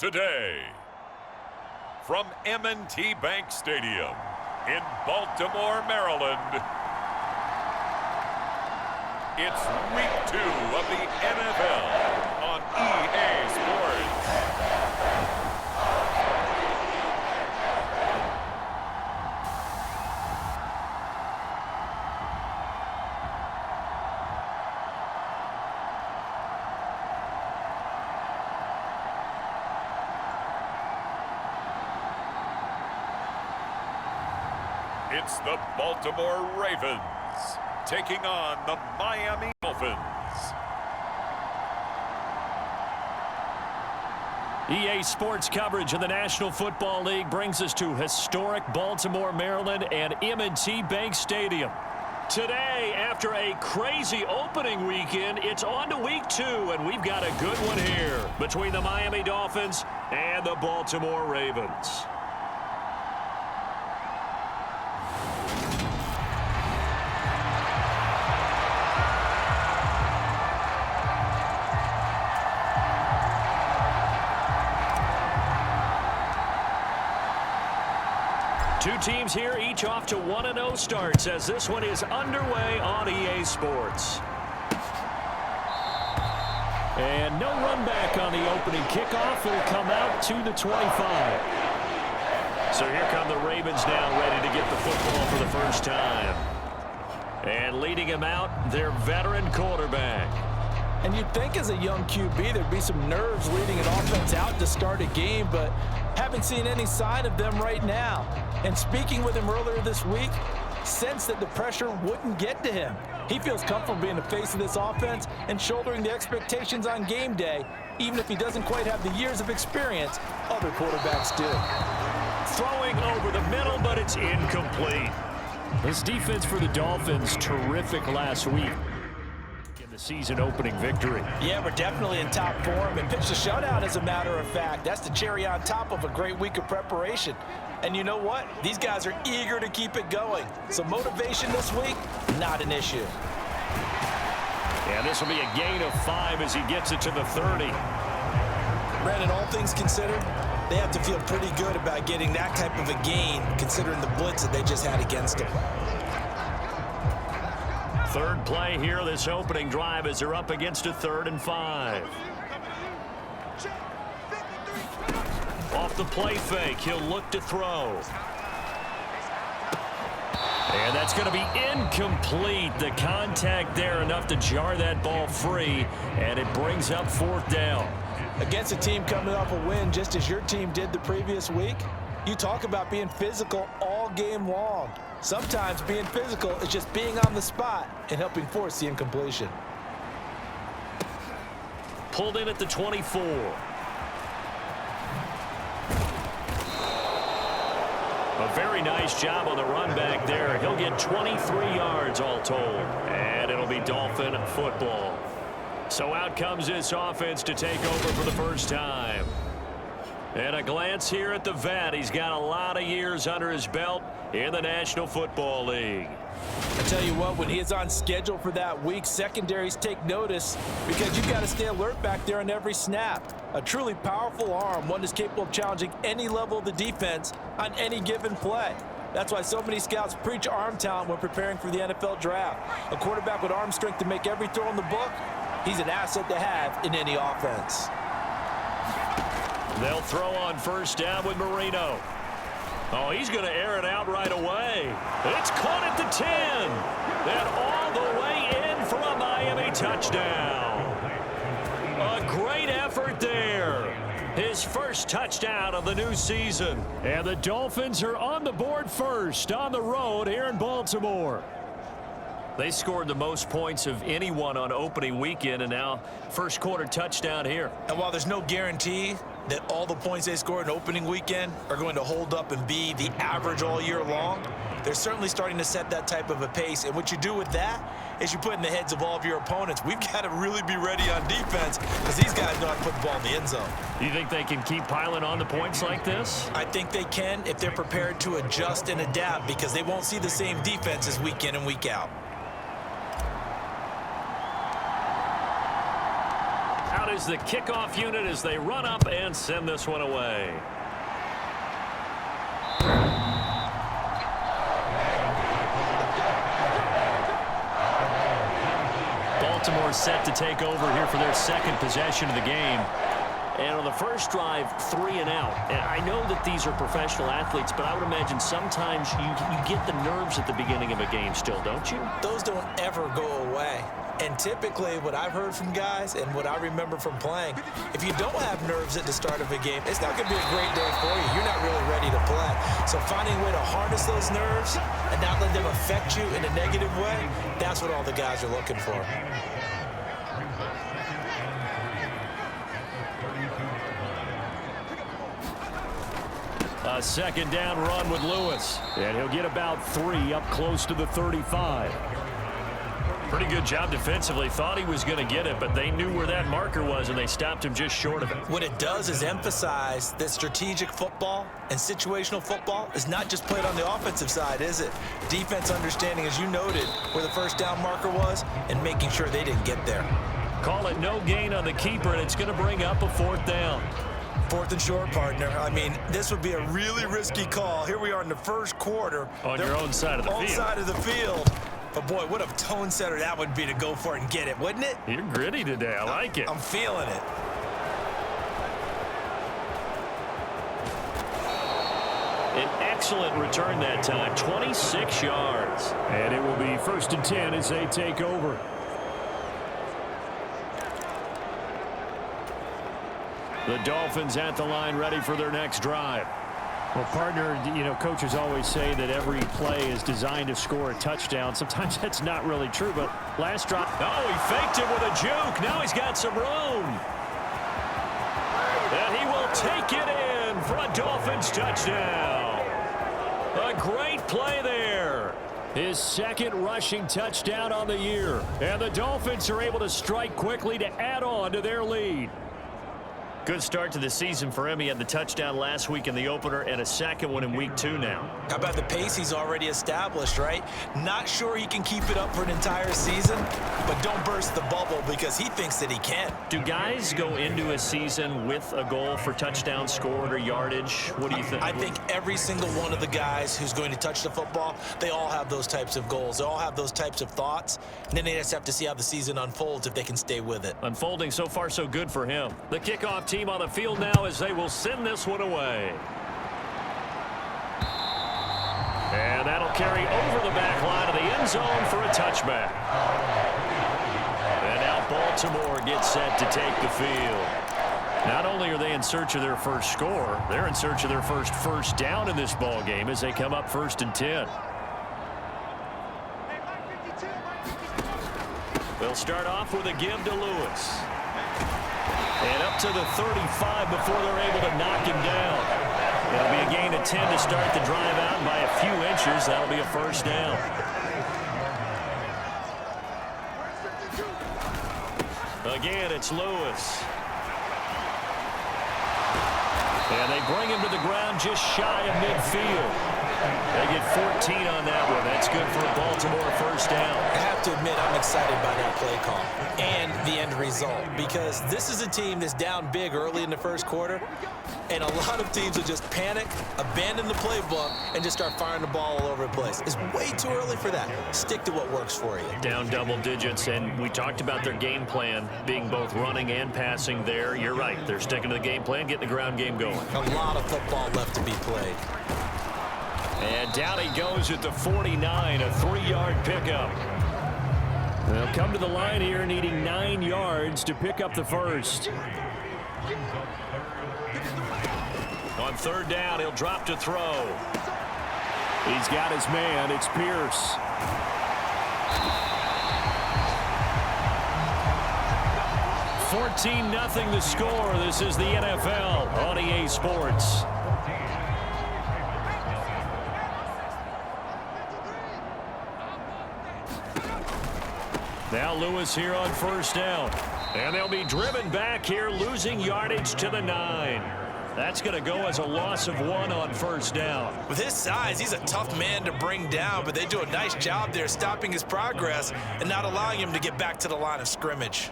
today. From M&T Bank Stadium in Baltimore, Maryland, it's Week 2 of the NFL on EA Sports. It's the Baltimore Ravens taking on the Miami Dolphins. EA Sports coverage of the National Football League brings us to historic Baltimore, Maryland and M&T Bank Stadium. Today, after a crazy opening weekend, it's on to Week 2, and we've got a good one here between the Miami Dolphins and the Baltimore Ravens. Two teams here, each off to 1-0 starts as this one is underway on EA Sports. And no run back on the opening kickoff. It'll come out to the 25. So here come the Ravens now, ready to get the football for the first time. And leading him out, their veteran quarterback. And you'd think as a young QB there'd be some nerves leading an offense out to start a game, but haven't seen any sign of them right now. And speaking with him earlier this week, sensed that the pressure wouldn't get to him. He feels comfortable being the face of this offense and shouldering the expectations on game day, even if he doesn't quite have the years of experience other quarterbacks do. Throwing over the middle, but it's incomplete. This defense for the Dolphins, terrific last week. The season opening victory. Yeah, we're definitely in top form and pitched a shutout, as a matter of fact. That's the cherry on top of a great week of preparation. And you know what? These guys are eager to keep it going. So motivation this week, not an issue. And this will be a gain of 5 as he gets it to the 30. Brandon, all things considered, they have to feel pretty good about getting that type of a gain, considering the blitz that they just had against them. Third play here, this opening drive, as they're up against a 3rd and 5. Off the play fake, he'll look to throw. And that's going to be incomplete. The contact there enough to jar that ball free, and it brings up 4th down. Against a team coming off a win just as your team did the previous week, you talk about being physical all game long. Sometimes being physical is just being on the spot and helping force the incompletion. Pulled in at the 24. A very nice job on the run back there. He'll get 23 yards all told. And it'll be Dolphin football. So out comes this offense to take over for the first time. And a glance here at the vet. He's got a lot of years under his belt in the National Football League. I tell you what, when he is on schedule for that week, secondaries take notice because you've got to stay alert back there on every snap. A truly powerful arm, one that's capable of challenging any level of the defense on any given play. That's why so many scouts preach arm talent when preparing for the NFL draft. A quarterback with arm strength to make every throw in the book, he's an asset to have in any offense. They'll throw on first down with Marino. Oh, he's going to air it out right away. It's caught at the 10. And all the way in for a Miami touchdown. A great effort there. His first touchdown of the new season. And the Dolphins are on the board first on the road here in Baltimore. They scored the most points of anyone on opening weekend, and now first quarter touchdown here. And while there's no guarantee that all the points they scored in opening weekend are going to hold up and be the average all year long, they're certainly starting to set that type of a pace. And what you do with that is you put in the heads of all of your opponents, we've got to really be ready on defense because these guys know how to put the ball in the end zone. You think they can keep piling on the points like this? I think they can if they're prepared to adjust and adapt because they won't see the same defenses week in and week out. Out is the kickoff unit as they run up and send this one away. Baltimore set to take over here for their second possession of the game. And on the first drive, 3 and out. And I know that these are professional athletes, but I would imagine sometimes you get the nerves at the beginning of a game still, don't you? Those don't ever go away. And typically what I've heard from guys and what I remember from playing, if you don't have nerves at the start of a game, it's not going to be a great day for you. You're not really ready to play. So finding a way to harness those nerves and not let them affect you in a negative way, that's what all the guys are looking for. A second down run with Lewis. And he'll get about 3 up close to the 35. Pretty good job defensively. Thought he was going to get it, but they knew where that marker was, and they stopped him just short of it. What it does is emphasize that strategic football and situational football is not just played on the offensive side, is it? Defense understanding, as you noted, where the first down marker was and making sure they didn't get there. Call it no gain on the keeper, and it's going to bring up a 4th down. 4th and short, partner. I mean, this would be a really risky call. Here we are in the first quarter. On your own side of the field. On side of the field. But, boy, what a tone setter that would be to go for it and get it, wouldn't it? You're gritty today. I like it. I'm feeling it. An excellent return that time. 26 yards. And it will be 1st and 10 as they take over. The Dolphins at the line ready for their next drive. Well, partner, you know, coaches always say that every play is designed to score a touchdown. Sometimes that's not really true, but last drive. Oh, he faked it with a juke. Now he's got some room. And he will take it in for a Dolphins touchdown. A great play there. His second rushing touchdown on the year. And the Dolphins are able to strike quickly to add on to their lead. Good start to the season for him. He had the touchdown last week in the opener and a second one in week 2 now. How about the pace he's already established, right? Not sure he can keep it up for an entire season, but don't burst the bubble because he thinks that he can. Do guys go into a season with a goal for touchdown scored or yardage? What do you think? I think every single one of the guys who's going to touch the football, they all have those types of goals. They all have those types of thoughts. And then they just have to see how the season unfolds if they can stay with it. Unfolding so far so good for him. The kickoff team on the field now as they will send this one away. And that'll carry over the back line of the end zone for a touchback. And now Baltimore gets set to take the field. Not only are they in search of their first score, they're in search of their first down in this ball game as they come up 1st and 10. They'll start off with a give to Lewis. And up to the 35 before they're able to knock him down. It'll be a gain of 10 to start the drive out by a few inches. That'll be a 1st down. Again, it's Lewis. And they bring him to the ground just shy of midfield. They get 14 on that one. That's good for a Baltimore 1st down. I have to admit I'm excited by that play call and the end result because this is a team that's down big early in the first quarter, and a lot of teams will just panic, abandon the playbook, and just start firing the ball all over the place. It's way too early for that. Stick to what works for you. Down double digits, and we talked about their game plan being both running and passing there. You're right. They're sticking to the game plan, getting the ground game going. A lot of football left to be played. And down he goes at the 49, a 3-yard pickup. They'll come to the line here needing 9 yards to pick up the first. On 3rd down, he'll drop to throw. He's got his man. It's Pierce. $14-0 the score. This is the NFL on EA Sports. Now Lewis here on 1st down. And they'll be driven back here, losing yardage to the 9. That's going to go as a loss of 1 on 1st down. With his size, he's a tough man to bring down, but they do a nice job there stopping his progress and not allowing him to get back to the line of scrimmage.